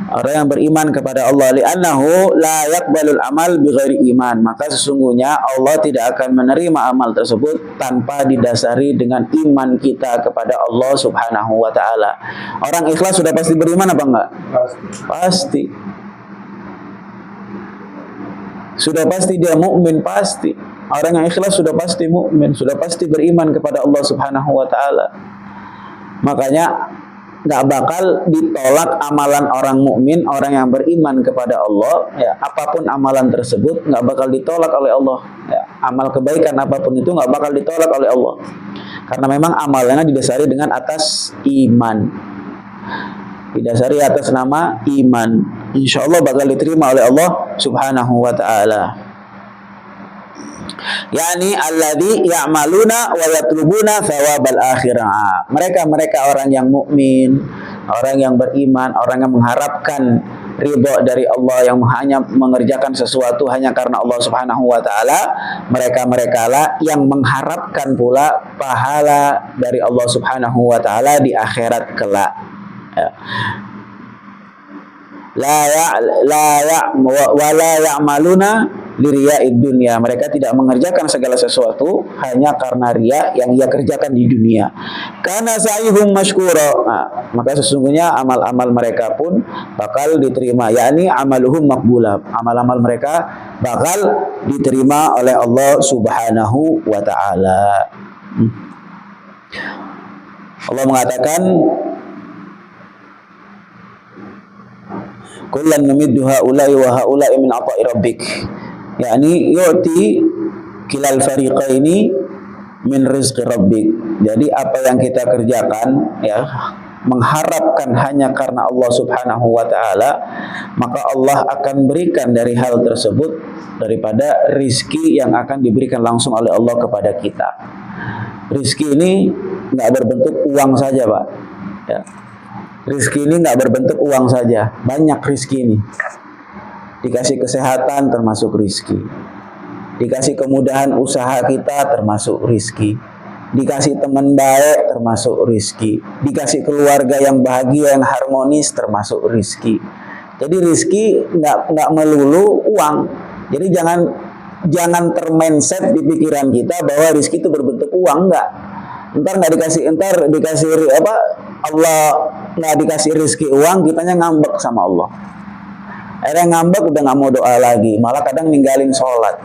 Orang yang beriman kepada Allah, li'annahu la yaqbalul amal bighairi iman, maka sesungguhnya Allah tidak akan menerima amal tersebut tanpa didasari dengan iman kita kepada Allah Subhanahu wa taala. Orang ikhlas sudah pasti beriman apa enggak? Pasti. Sudah pasti dia mukmin, pasti. Orang yang ikhlas sudah pasti mukmin, sudah pasti beriman kepada Allah Subhanahu wa taala. Makanya nggak bakal ditolak amalan orang mukmin, orang yang beriman kepada Allah, ya, apapun amalan tersebut nggak bakal ditolak oleh Allah, ya, amal kebaikan apapun itu nggak bakal ditolak oleh Allah, karena memang amalnya didasari dengan atas iman, didasari atas nama iman, insya Allah bakal diterima oleh Allah Subhanahu wa taala. Yani alladzi ya'maluna wa yatlubuna thawabal akhirah. Mereka orang yang mukmin, orang yang beriman, orang yang mengharapkan ridha dari Allah, yang hanya mengerjakan sesuatu hanya karena Allah Subhanahu wa taala. Mereka lah yang mengharapkan pula pahala dari Allah Subhanahu wa taala di akhirat kelak. Ya. La ya'maluna liriya'id dunya. Mereka tidak mengerjakan segala sesuatu hanya karena riya yang ia kerjakan di dunia. Karena sa'ihum masykura. Maka sesungguhnya amal-amal mereka pun bakal diterima, yakni amaluhum maqbula. Amal-amal mereka bakal diterima oleh Allah Subhanahu wa taala. Allah mengatakan kullan numiddu haula'i wa haula'i min ata'i rabbik, yakni yu'ti kilal fariqaini min rizqi rabbik. Jadi apa yang kita kerjakan, ya, mengharapkan hanya karena Allah Subhanahu wa taala, maka Allah akan berikan dari hal tersebut daripada rizki yang akan diberikan langsung oleh Allah kepada kita. Rizki ini nggak berbentuk uang saja, Pak, ya. Rizki ini nggak berbentuk uang saja, banyak rizki ini. Dikasih kesehatan termasuk rizki, dikasih kemudahan usaha kita termasuk rizki, dikasih teman baik termasuk rizki, dikasih keluarga yang bahagia, yang harmonis termasuk rizki. Jadi rizki nggak melulu uang. Jadi jangan termindset di pikiran kita bahwa rizki itu berbentuk uang, enggak. Ntar dikasih apa, Allah nggak dikasih rezeki uang, kitanya ngambek sama Allah. Akhirnya ngambek, udah nggak mau doa lagi, malah kadang ninggalin sholat.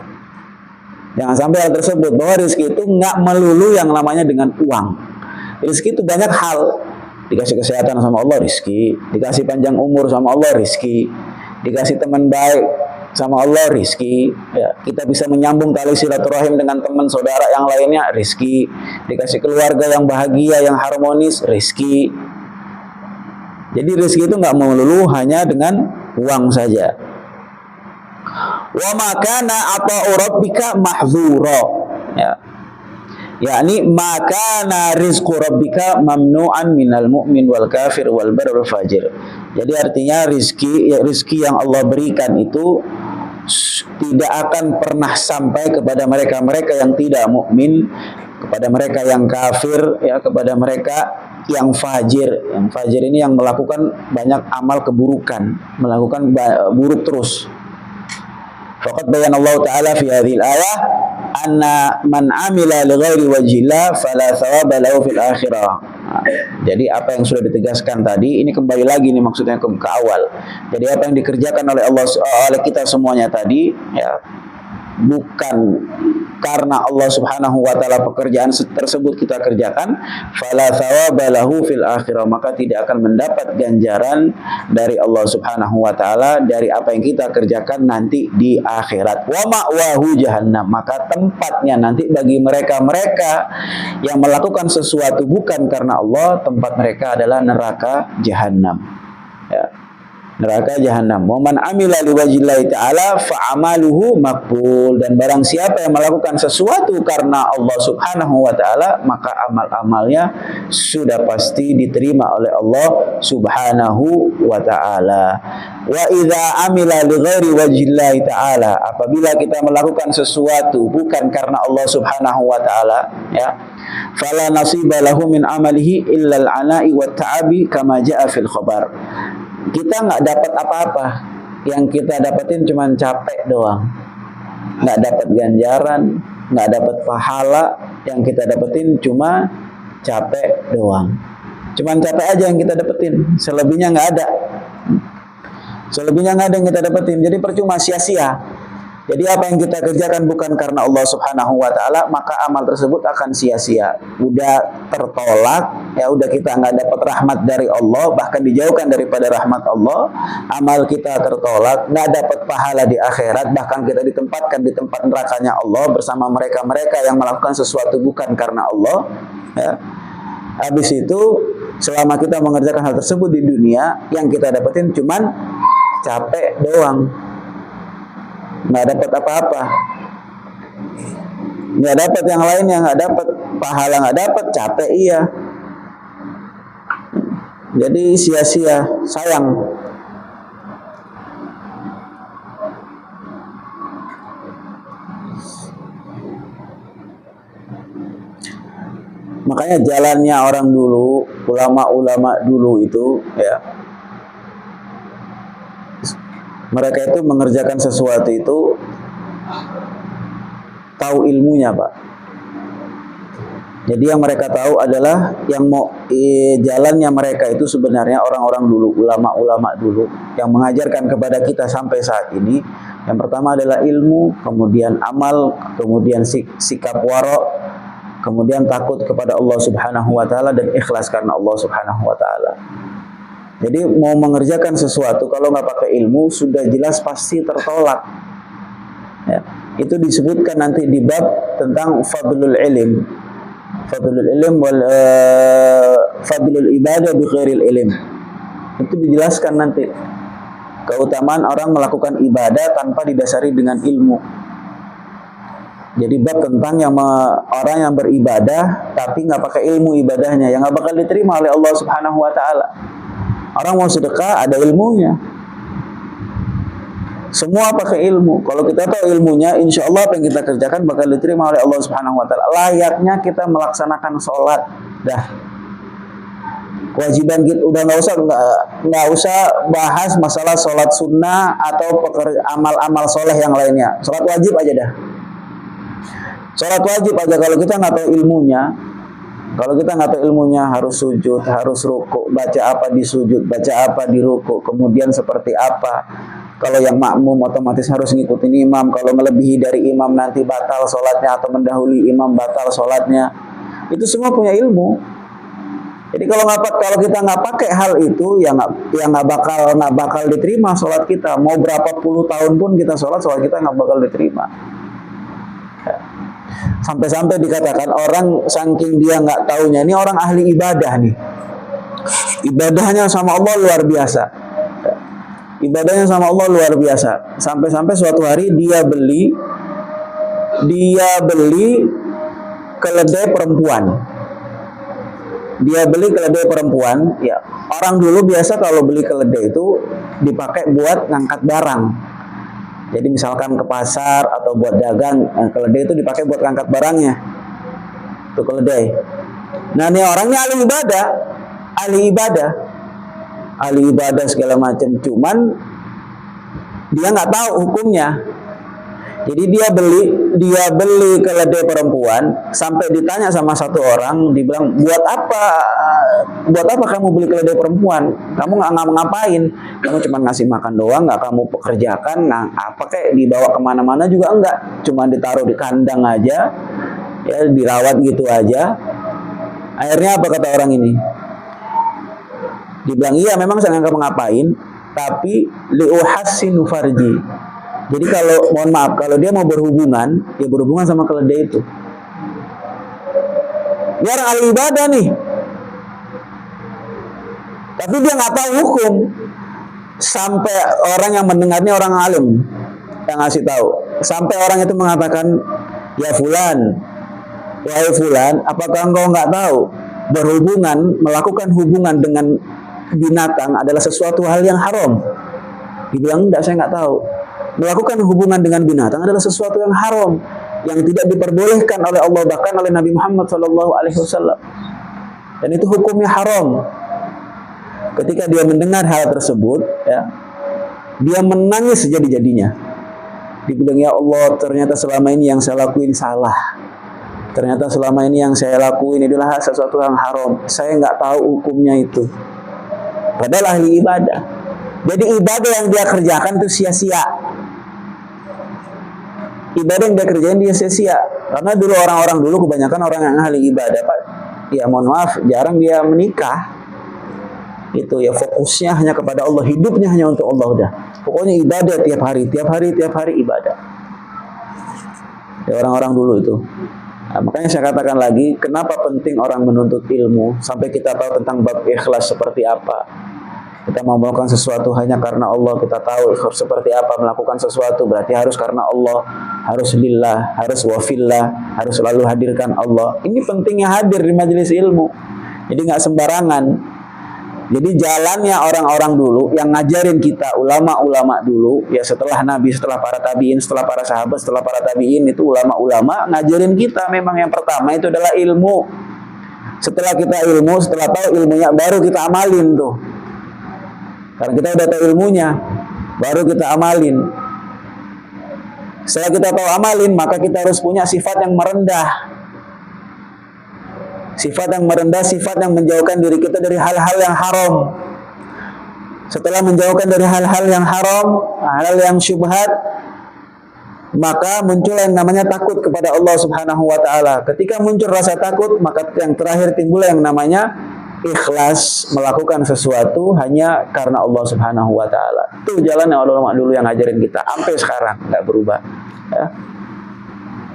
Jangan sampai hal tersebut, bahwa rezeki itu nggak melulu yang namanya dengan uang. Rezeki itu banyak hal. Dikasih kesehatan sama Allah, rezeki. Dikasih panjang umur sama Allah, rezeki. Dikasih teman baik sama Allah, rizki, ya, kita bisa menyambung tali silaturahim dengan teman saudara yang lainnya, rizki. Dikasih keluarga yang bahagia, yang harmonis, rizki. Jadi rizki itu nggak melulu hanya dengan uang saja. Wa makana ata'u rabbika mahdzura, ya, yakni makana rizqu rabbika mamnu'an minal mu'min wal kafir wal bar wal fajir. Jadi artinya rizki yang Allah berikan itu tidak akan pernah sampai kepada mereka yang tidak mukmin, kepada mereka yang kafir, ya, kepada mereka yang fajir. Yang fajir ini yang melakukan banyak amal keburukan, melakukan buruk terus. Faqad bayan Allah Ta'ala fi hadhil ayah anna man amila li ghairi wajhillah fala thawaba lahu fil akhirah. Jadi apa yang sudah ditegaskan tadi, ini kembali lagi nih maksudnya ke awal. Jadi apa yang dikerjakan oleh Allah, oleh kita semuanya tadi, ya, bukan karena Allah Subhanahu wa taala pekerjaan tersebut kita kerjakan, fala thawaba lahu fil akhirah, maka tidak akan mendapat ganjaran dari Allah Subhanahu wa taala dari apa yang kita kerjakan nanti di akhirat. Wa ma'wahu jahannam, maka tempatnya nanti bagi mereka-mereka yang melakukan sesuatu bukan karena Allah, tempat mereka adalah neraka jahanam. Ya. neraka jahanam. Wa man amila liwajillahi ta'ala fa'amaluhu maqbul, dan barang siapa yang melakukan sesuatu karena Allah Subhanahu wa taala, maka amal-amalnya sudah pasti diterima oleh Allah Subhanahu wa taala. Wa idza amila li ghairi wajillahi ta'ala, apabila kita melakukan sesuatu bukan karena Allah Subhanahu wa taala, ya, fala nasiba lahu min amalihi illa al-ana'i wat ta'abi kama jaa fil khabar. Kita nggak dapat apa-apa, yang kita dapetin cuma capek doang, nggak dapat ganjaran, nggak dapat pahala, yang kita dapetin cuma capek doang, cuman capek aja yang kita dapetin, selebihnya nggak ada, yang kita dapetin. Jadi percuma, sia-sia. Jadi apa yang kita kerjakan bukan karena Allah Subhanahu wa taala, maka amal tersebut akan sia-sia. Udah tertolak, ya udah, kita nggak dapat rahmat dari Allah, bahkan dijauhkan daripada rahmat Allah. Amal kita tertolak, nggak dapat pahala di akhirat, bahkan kita ditempatkan di tempat nerakanya Allah bersama mereka-mereka yang melakukan sesuatu bukan karena Allah, ya. Habis itu selama kita mengerjakan hal tersebut di dunia, yang kita dapetin cuman capek doang, nggak dapat apa-apa, nggak dapat yang lainnya, nggak dapat pahala, nggak dapat, capek iya. Jadi sia-sia, sayang. Makanya jalannya orang dulu, ulama-ulama dulu itu, ya, mereka itu mengerjakan sesuatu itu tahu ilmunya, Pak. Jadi yang mereka tahu adalah yang mau jalannya mereka itu sebenarnya orang-orang dulu, ulama-ulama dulu yang mengajarkan kepada kita sampai saat ini. Yang pertama adalah ilmu, kemudian amal, kemudian sikap wara', kemudian takut kepada Allah Subhanahu wa taala, dan ikhlas karena Allah Subhanahu wa taala. Jadi mau mengerjakan sesuatu kalau nggak pakai ilmu sudah jelas pasti tertolak. Ya, itu disebutkan nanti di bab tentang fadlul ilm, wal fadlul ibadah bi ghairil ilm. Itu dijelaskan nanti keutamaan orang melakukan ibadah tanpa didasari dengan ilmu. Jadi bab tentang orang yang beribadah tapi nggak pakai ilmu ibadahnya, yang nggak bakal diterima oleh Allah Subhanahu wa taala. Orang mau sedekah ada ilmunya. Semua pakai ilmu. Kalau kita tahu ilmunya, insya Allah apa yang kita kerjakan bakal diterima oleh Allah Subhanahu wa taala. Layaknya kita melaksanakan sholat. Dah. Kewajiban kita udah nggak usah bahas masalah sholat sunnah atau amal-amal soleh yang lainnya. Sholat wajib aja dah. Sholat wajib aja kalau kita nggak tahu ilmunya. Kalau kita nggak tahu ilmunya, harus sujud, harus ruku, baca apa di sujud, baca apa di ruku, kemudian seperti apa. Kalau yang makmum otomatis harus ngikutin imam. Kalau melebihi dari imam nanti batal sholatnya, atau mendahului imam batal sholatnya. Itu semua punya ilmu. Jadi kalau kita nggak pakai hal itu, ya nggak bakal diterima sholat kita. Mau berapa puluh tahun pun kita sholat kita nggak bakal diterima. Sampai-sampai dikatakan orang saking dia nggak taunya, ini orang ahli ibadah nih, ibadahnya sama Allah luar biasa, ibadahnya sama Allah luar biasa. Sampai-sampai suatu hari dia beli keledai perempuan. Dia beli keledai perempuan. Ya, orang dulu biasa kalau beli keledai itu dipakai buat ngangkat barang. Jadi misalkan ke pasar atau buat dagang, keledai itu dipakai buat ngangkat barangnya. Itu keledai. Nah, ini orangnya ahli ibadah segala macam. Cuman dia nggak tahu hukumnya. Jadi dia beli keledai perempuan, sampai ditanya sama satu orang, dibilang, buat apa kamu beli keledai perempuan? Kamu nggak ngapain? Kamu cuma ngasih makan doang, nggak kamu pekerjakan. Nah, apa kayak dibawa kemana-mana juga enggak? Cuma ditaruh di kandang aja, ya dirawat gitu aja. Akhirnya apa kata orang ini? Dibilang, iya memang saya nggak ngapain, tapi liuhassinu farji. Jadi kalau dia mau berhubungan, ya berhubungan sama keledai itu. Dia orang ahli ibadah nih, tapi dia nggak tahu hukum. sampai orang yang mendengarnya orang alim yang ngasih tahu, sampai orang itu mengatakan, ya fulan, wahai fulan, apakah engkau nggak tahu melakukan hubungan dengan binatang adalah sesuatu hal yang haram? Dibilang enggak, saya nggak tahu. Melakukan hubungan dengan binatang adalah sesuatu yang haram, yang tidak diperbolehkan oleh Allah, bahkan oleh Nabi Muhammad SAW. Dan itu hukumnya haram. Ketika dia mendengar hal tersebut, ya, dia menangis sejadi-jadinya. Dia bilang, ya Allah, ternyata selama ini yang saya lakuin salah. Ternyata selama ini yang saya lakuin adalah sesuatu yang haram. Saya nggak tahu hukumnya itu. Padahal ahli ibadah. Jadi ibadah yang dia kerjakan itu sia-sia. Ibadah yang dia kerjain dia sia-sia. Karena dulu orang-orang dulu kebanyakan orang yang ahli ibadah, Pak, ya mohon maaf, jarang dia menikah. Itu ya fokusnya hanya kepada Allah, hidupnya hanya untuk Allah udah. Pokoknya ibadah tiap hari ibadah. Ya orang-orang dulu itu. Nah, makanya saya katakan lagi, kenapa penting orang menuntut ilmu sampai kita tahu tentang bab ikhlas seperti apa. Kita mau melakukan sesuatu hanya karena Allah, kita tahu seperti apa melakukan sesuatu, berarti harus karena Allah, harus lillah, harus wafillah, harus selalu hadirkan Allah. Ini pentingnya hadir di majelis ilmu. Jadi nggak sembarangan. Jadi jalannya orang-orang dulu yang ngajarin kita, ulama-ulama dulu, ya setelah Nabi, setelah para tabiin, setelah para sahabat, setelah para tabiin, itu ulama-ulama ngajarin kita memang yang pertama itu adalah ilmu. Setelah kita ilmu, setelah tahu ilmunya, baru kita amalin tuh. Karena kita udah tahu ilmunya, baru kita amalin. Setelah kita tahu amalin, maka kita harus punya sifat yang merendah. Sifat yang merendah, sifat yang menjauhkan diri kita dari hal-hal yang haram. Setelah menjauhkan dari hal-hal yang haram, hal yang syubhat, maka muncul yang namanya takut kepada Allah Subhanahu wa Ta'ala. Ketika muncul rasa takut, maka yang terakhir timbul yang namanya ikhlas, melakukan sesuatu hanya karena Allah Subhanahu wa Ta'ala. Itu jalan yang ulama dulu yang ngajarin kita sampai sekarang, nggak berubah. Ya.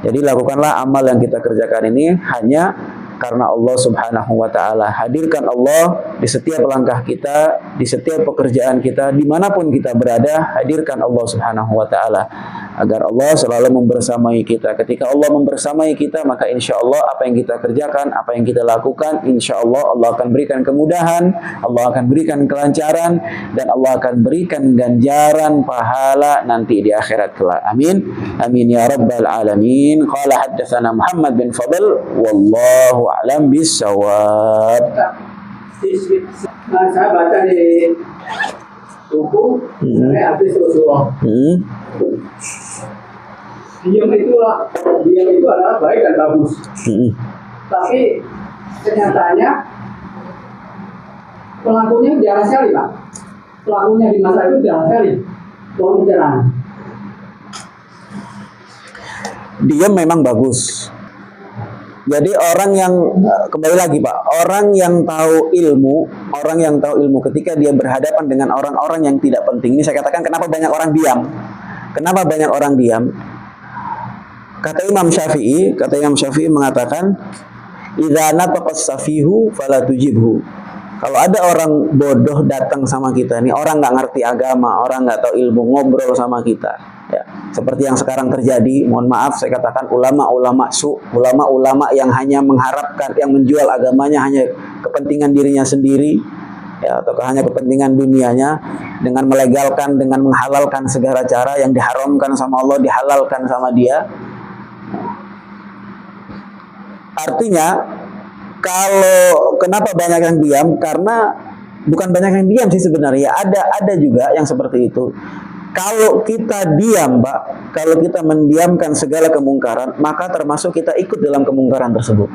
Jadi lakukanlah amal yang kita kerjakan ini hanya karena Allah Subhanahu wa Ta'ala. Hadirkan Allah di setiap langkah kita, di setiap pekerjaan kita, dimanapun kita berada, hadirkan Allah Subhanahu wa Ta'ala, agar Allah selalu membersamai kita. Ketika Allah membersamai kita, maka insya Allah apa yang kita kerjakan, apa yang kita lakukan, insya Allah Allah akan berikan kemudahan, Allah akan berikan kelancaran, dan Allah akan berikan ganjaran pahala nanti di akhirat kelak. Amin. Amin ya rabbal alamin. Qala haddatsana Muhammad bin Fadl, wallahu a'lam bissawab. Saya baca di buku, saya habis Rasulullah. Diam itu adalah baik dan bagus. Tapi kenyataannya pelakunya jarang sekali, Pak. Pelakunya di masa itu jarang sekali. Mohon pencerahan. Diam memang bagus. Jadi orang yang, kembali lagi Pak, orang yang tahu ilmu ketika dia berhadapan dengan orang-orang yang tidak penting. Ini saya katakan kenapa banyak orang diam. Kenapa banyak orang diam? Kata Imam Syafi'i mengatakan, idza nataqas safihu fala tujibhu. Kalau ada orang bodoh datang sama kita, nih orang nggak ngerti agama, orang nggak tahu ilmu, ngobrol sama kita, ya seperti yang sekarang terjadi. Mohon maaf saya katakan ulama-ulama yang hanya mengharapkan, yang menjual agamanya hanya kepentingan dirinya sendiri, ya ataukah hanya kepentingan dunianya, dengan melegalkan, dengan menghalalkan segala cara yang diharamkan sama Allah dihalalkan sama dia. Artinya, kalau kenapa banyak yang diam? Karena bukan banyak yang diam sih sebenarnya. Ada juga yang seperti itu. Kalau kita diam, Pak, kalau kita mendiamkan segala kemungkaran, maka termasuk kita ikut dalam kemungkaran tersebut.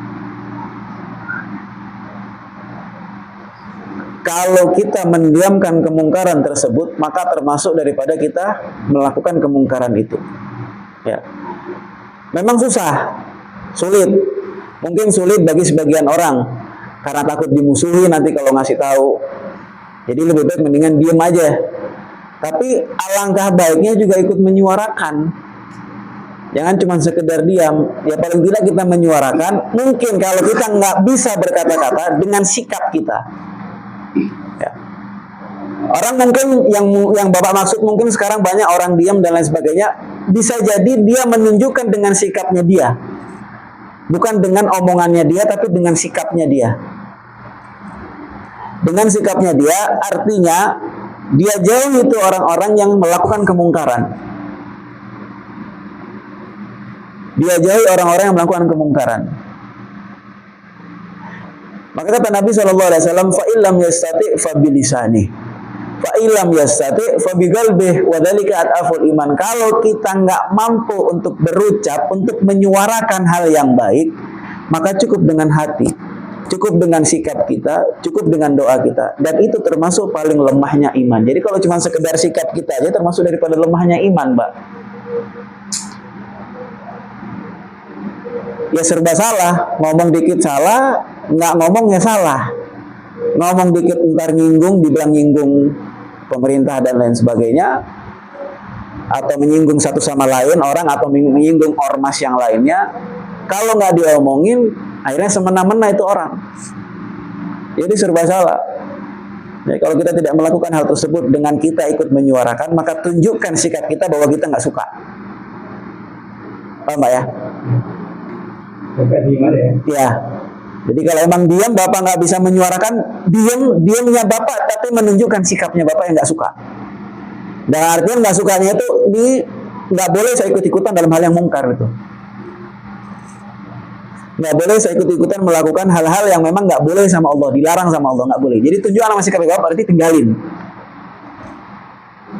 Kalau kita mendiamkan kemungkaran tersebut, maka termasuk daripada kita melakukan kemungkaran itu. Ya. Memang susah, sulit. Mungkin sulit bagi sebagian orang karena takut dimusuhi nanti kalau ngasih tahu. Jadi lebih baik mendingan diem aja. Tapi alangkah baiknya juga ikut menyuarakan. Jangan cuma sekedar diam. Ya paling tidak kita menyuarakan. Mungkin kalau kita nggak bisa berkata-kata dengan sikap kita. Ya. Orang mungkin yang Bapak maksud mungkin sekarang banyak orang diam dan lain sebagainya. Bisa jadi dia menunjukkan dengan sikapnya dia. Bukan dengan omongannya dia, tapi dengan sikapnya dia. Dengan sikapnya dia, artinya dia jauh itu orang-orang yang melakukan kemungkaran. Dia jauh orang-orang yang melakukan kemungkaran. Maka kata Nabi SAW, fa illam yastati fa bilisani, fa illam yastati fa biqalbih, wa dzalika ataful iman. Kalau kita nggak mampu untuk berucap, untuk menyuarakan hal yang baik, maka cukup dengan hati, cukup dengan sikap kita, cukup dengan doa kita, dan itu termasuk paling lemahnya iman. Jadi kalau cuma sekedar sikap kita aja termasuk daripada lemahnya iman, Mbak. Ya serba salah, ngomong dikit salah, nggak ngomong ya salah. Ngomong dikit ntar nyinggung, dibilang nyinggung pemerintah dan lain sebagainya, atau menyinggung satu sama lain orang, atau menyinggung ormas yang lainnya. Kalau nggak diomongin, akhirnya semena-mena itu orang. Jadi serba salah. Jadi kalau kita tidak melakukan hal tersebut dengan kita ikut menyuarakan, maka tunjukkan sikap kita bahwa kita nggak suka. Paham Mbak ya? Ya. Jadi kalau emang diam, Bapak nggak bisa menyuarakan, diamnya Bapak, tapi menunjukkan sikapnya Bapak yang nggak suka. Dan artinya nggak sukanya itu nggak boleh saya ikut-ikutan dalam hal yang mungkar itu. Nggak boleh saya ikut-ikutan melakukan hal-hal yang memang nggak boleh sama Allah, dilarang sama Allah, nggak boleh. Jadi tunjukkan sama sikap Bapak, berarti tinggalin.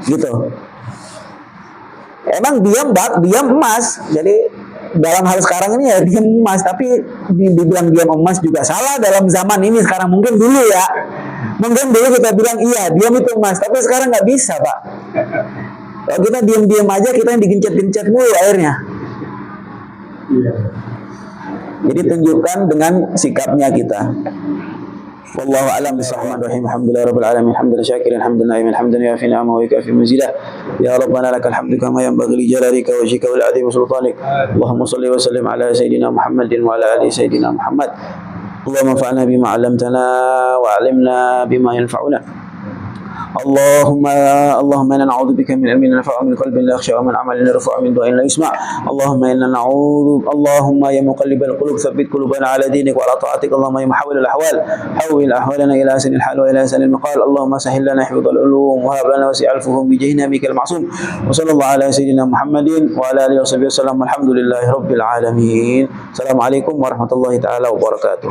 Gitu. Emang diam emas. Jadi dalam hal sekarang ini ya diam emas, tapi dibilang diam emas juga salah dalam zaman ini sekarang. Mungkin dulu ya, mungkin dulu kita bilang iya diam itu emas, tapi sekarang nggak bisa Pak. Kalau kita diam-diam aja, kita yang digencet-gencet mulu akhirnya. Jadi tunjukkan dengan sikapnya kita. Wallahu a'lam bishawab. Alhamdulillah rabbil alamin, hamdan syakiran, hamdan na'iman, hamdan yafi ni'amahu wa yafi mazidah. Ya rabbana lakal hamdu kama yanbaghi li jalalika wa wajhika wal 'azimi sultanik. Allahumma shalli wa sallim ala sayidina Muhammadin wa ala ali sayidina Muhammad. Allahumma anfa'na bima 'allamtana wa 'allimna bima yanfa'una. اللهم إنا نعوذ بك من علم لا ينفع ومن قلب لا يخشع ومن عمل لا يرفع ومن دعاء لا يسمع. اللهم يا مقلب القلوب ثبت قلوبنا على دينك وعلى طاعتك. اللهم يا محول الأحوال حول أحوالنا إلى أحسن الحال وإلى أحسن المقال. اللهم سهل لنا حفظ العلوم وهب لنا وسع الفهم بجاه نبيك المعصوم. وصلى الله على سيدنا محمد وعلى آله وصحبه وسلم. الحمد لله رب العالمين. السلام عليكم ورحمة الله تعالى وبركاته.